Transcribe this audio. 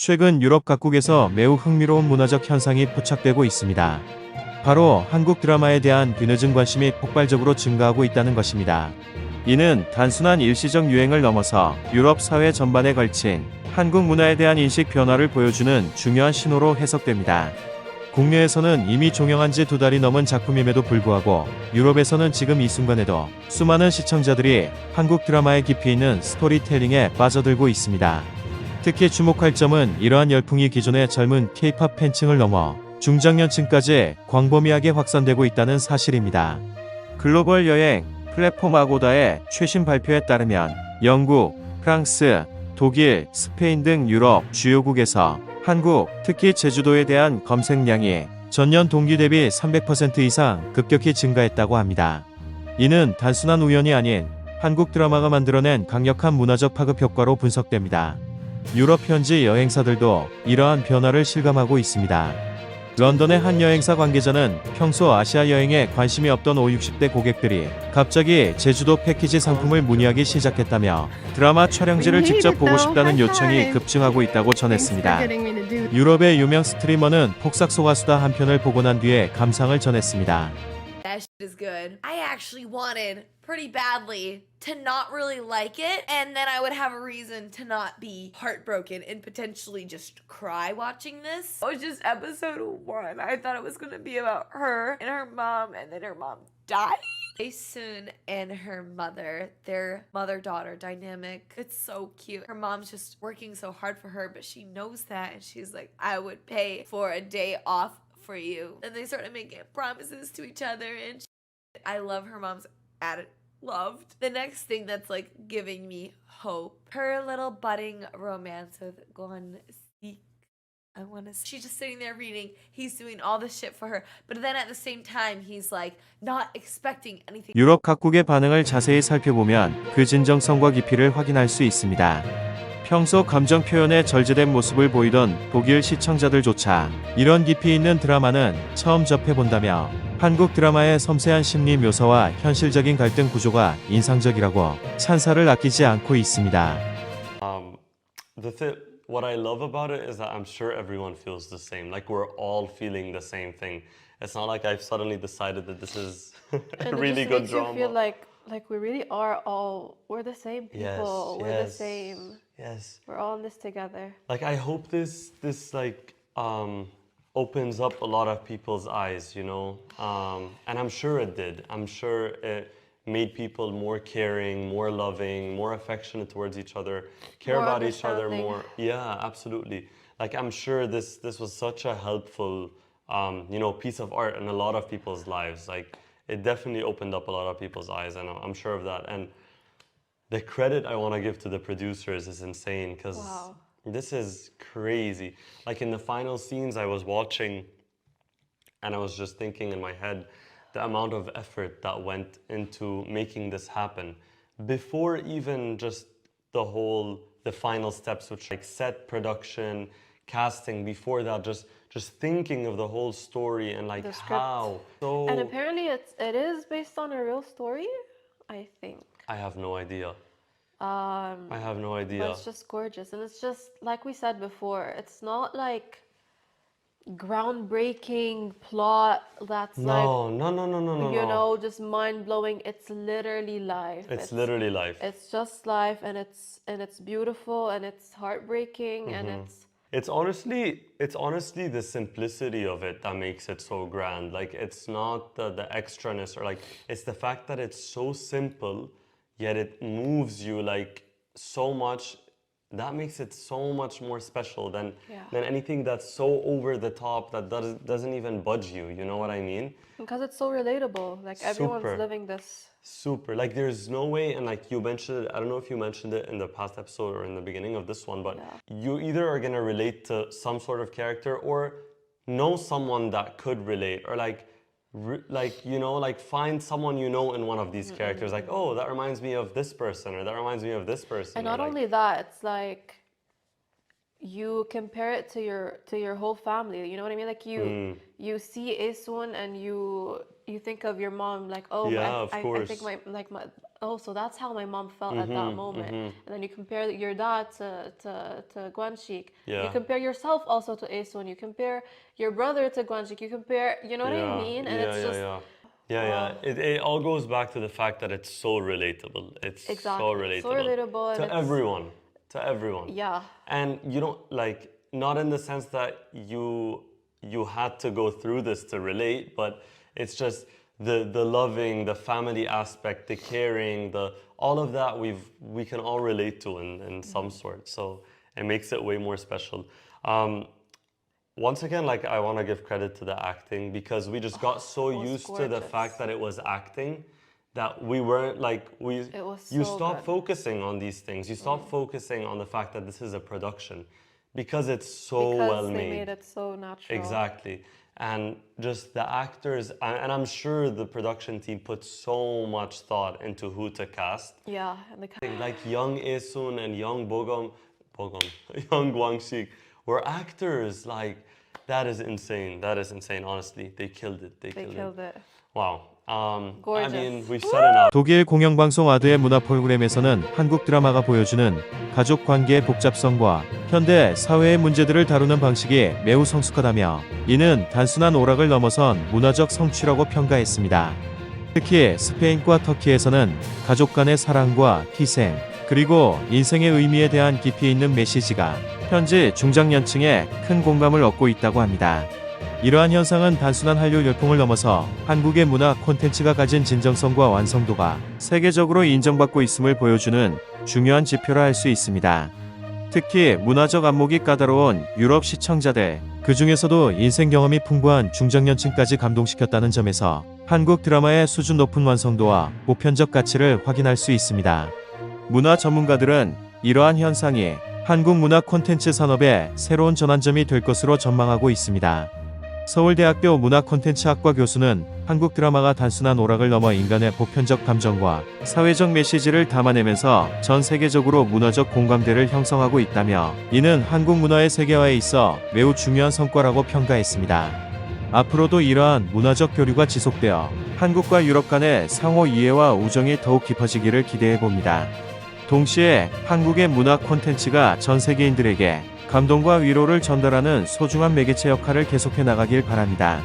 최근 유럽 각국에서 매우 흥미로운 문화적 현상이 포착되고 있습니다. 바로 한국 드라마에 대한 뒤늦은 관심이 폭발적으로 증가하고 있다는 것입니다. 이는 단순한 일시적 유행을 넘어서 유럽 사회 전반에 걸친 한국 문화에 대한 인식 변화를 보여주는 중요한 신호로 해석됩니다. 국내에서는 이미 종영한 지 2달이 넘은 작품임에도 불구하고 유럽에서는 지금 이 순간에도 수많은 시청자들이 한국 드라마의 깊이 있는 스토리텔링에 빠져들고 있습니다. 특히 주목할 점은 이러한 열풍이 기존의 젊은 K-POP 팬층을 넘어 중장년층까지 광범위하게 확산되고 있다는 사실입니다. 글로벌 여행 플랫폼 아고다의 최신 발표에 따르면 영국, 프랑스, 독일, 스페인 등 유럽 주요국에서 한국, 특히 제주도에 대한 검색량이 전년 동기 대비 300% 이상 급격히 증가했다고 합니다. 이는 단순한 우연이 아닌 한국 드라마가 만들어낸 강력한 문화적 파급 효과로 분석됩니다. 유럽 현지 여행사들도 이러한 변화를 실감하고 있습니다. 런던의 한 여행사 관계자는 평소 아시아 여행에 관심이 없던 50, 60대 고객들이 갑자기 제주도 패키지 상품을 문의하기 시작했다며 드라마 촬영지를 직접 보고 싶다는 요청이 급증하고 있다고 전했습니다. 유럽의 유명 스트리머는 폭삭 소가수다 한 편을 보고 난 뒤에 감상을 전했습니다. That shit is good. I actually wanted pretty badly to not really like it, and then I would have a reason to not be heartbroken and potentially just cry watching this. It was just episode 1. I thought it was gonna be about her and her mom, and then her mom died. Soon and her mother, their mother-daughter dynamic. It's so cute. Her mom's just working so hard for her, but she knows that, and she's like, I would pay for a day off for you. And they started making promises to each other, and I love her mom's attitude. Loved. The next thing that's like giving me hope, her little budding romance with Gon Sik. She's just sitting there reading. He's doing all this shit for her, but then at the same time, he's like not expecting anything. 유럽 각국의 반응을 자세히 살펴보면 그 진정성과 깊이를 확인할 수 있습니다. 평소 감정 표현에 절제된 모습을 보이던 독일 시청자들조차 이런 깊이 있는 드라마는 처음 접해본다며 한국 드라마의 섬세한 심리 묘사와 현실적인 갈등 구조가 인상적이라고 찬사를 아끼지 않고 있습니다. What I love about it is that I'm sure everyone feels the same. Like we're all feeling the same thing. It's not like I've suddenly decided that this is a really good drama. You feel like we really are all we're the same people. Yes, we're the yes, same. yes. We're all in this together. Like I hope this like opens up a lot of people's eyes, you know, and I'm sure it did. I'm sure it made people more caring, more loving, more affectionate towards each other, care More about each other understanding. more. Yeah, absolutely. Like I'm sure this was such a helpful, you know, piece of art in a lot of people's lives. Like it definitely opened up a lot of people's eyes, and I'm sure of that. And the credit I want to give to the producers is insane because. Wow. This is crazy. Like in the final scenes I was watching and I was just thinking in my head the amount of effort that went into making this happen before even just the final steps, which like set production, casting, before that just thinking of the whole story and like The script. how. So And apparently it is based on a real story, I think. I have no idea. I have no idea. But it's just gorgeous. And it's just, like we said before, it's not like groundbreaking plot that's No, like, no. you know, just mind-blowing. It's literally life. It's literally life. It's just life, and it's beautiful, and it's heartbreaking, and It's honestly the simplicity of it that makes it so grand. Like it's not the extraness or like it's the fact that it's so simple, yet it moves you like so much. That makes it so much more special than anything that's so over the top that doesn't even budge you. You know what I mean? because it's so relatable. Like everyone's Super. living this. Super. Like there's no way, and like you mentioned it, I don't know if you mentioned it in the past episode or in the beginning of this one, but you either are gonna relate to some sort of character or know someone that could relate, or like you know, like find someone you know in one of these characters. Like, oh, that reminds me of this person, or that reminds me of this person. And or not like, only that, it's like you compare it to your whole family. You know what I mean? Like you see Asun and you think of your mom. Like, oh, Yeah, of I course. think oh, so that's how my mom felt at that moment. And then you compare your dad to Guanxik. Yeah. You compare yourself also to Aesun. You compare your brother to Guanxik. You compare, you know what I mean? And it's just yeah. It all goes back to the fact that it's so relatable. It's Exactly. so relatable. So relatable, and to it's- everyone. To everyone. yeah. And you don't like, not in the sense that you had to go through this to relate, but it's just the loving, the family aspect, the caring, all of that we can all relate to in some sort. So it makes it way more special. Once again, like, I want to give credit to the acting, because we just got so it was used to the gorgeous. fact that it was acting that we weren't like It was you so stop good. focusing on these things. You stop focusing on the fact that this is a production, because it's so Because well they made. made it so natural. Exactly. And just the actors, and I'm sure the production team put so much thought into who to cast. Yeah, and the Like young Esun and young young Guangxi were actors. Like, that is insane. That is insane, honestly. They killed it. They killed it. Wow. I Gorgeous. mean, we've said enough. 독일 공영방송 아드의 문화 프로그램에서는 한국 드라마가 보여주는 가족 관계의 복잡성과 현대 사회의 문제들을 다루는 방식이 매우 성숙하다며, 이는 단순한 오락을 넘어선 문화적 성취라고 평가했습니다. 특히 스페인과 터키에서는 가족 간의 사랑과 희생, 그리고 인생의 의미에 대한 깊이 있는 메시지가 현지 중장년층에 큰 공감을 얻고 있다고 합니다. 이러한 현상은 단순한 한류 열풍을 넘어서 한국의 문화 콘텐츠가 가진 진정성과 완성도가 세계적으로 인정받고 있음을 보여주는 중요한 지표라 할 수 있습니다. 특히 문화적 안목이 까다로운 유럽 시청자들, 그 중에서도 인생 경험이 풍부한 중장년층까지 감동시켰다는 점에서 한국 드라마의 수준 높은 완성도와 보편적 가치를 확인할 수 있습니다. 문화 전문가들은 이러한 현상이 한국 문화 콘텐츠 산업의 새로운 전환점이 될 것으로 전망하고 있습니다. 서울대학교 문화콘텐츠학과 교수는 한국 드라마가 단순한 오락을 넘어 인간의 보편적 감정과 사회적 메시지를 담아내면서 전 세계적으로 문화적 공감대를 형성하고 있다며, 이는 한국 문화의 세계화에 있어 매우 중요한 성과라고 평가했습니다. 앞으로도 이러한 문화적 교류가 지속되어 한국과 유럽 간의 상호 이해와 우정이 더욱 깊어지기를 기대해 봅니다. 동시에 한국의 문화 콘텐츠가 전 세계인들에게 감동과 위로를 전달하는 소중한 매개체 역할을 계속해 나가길 바랍니다.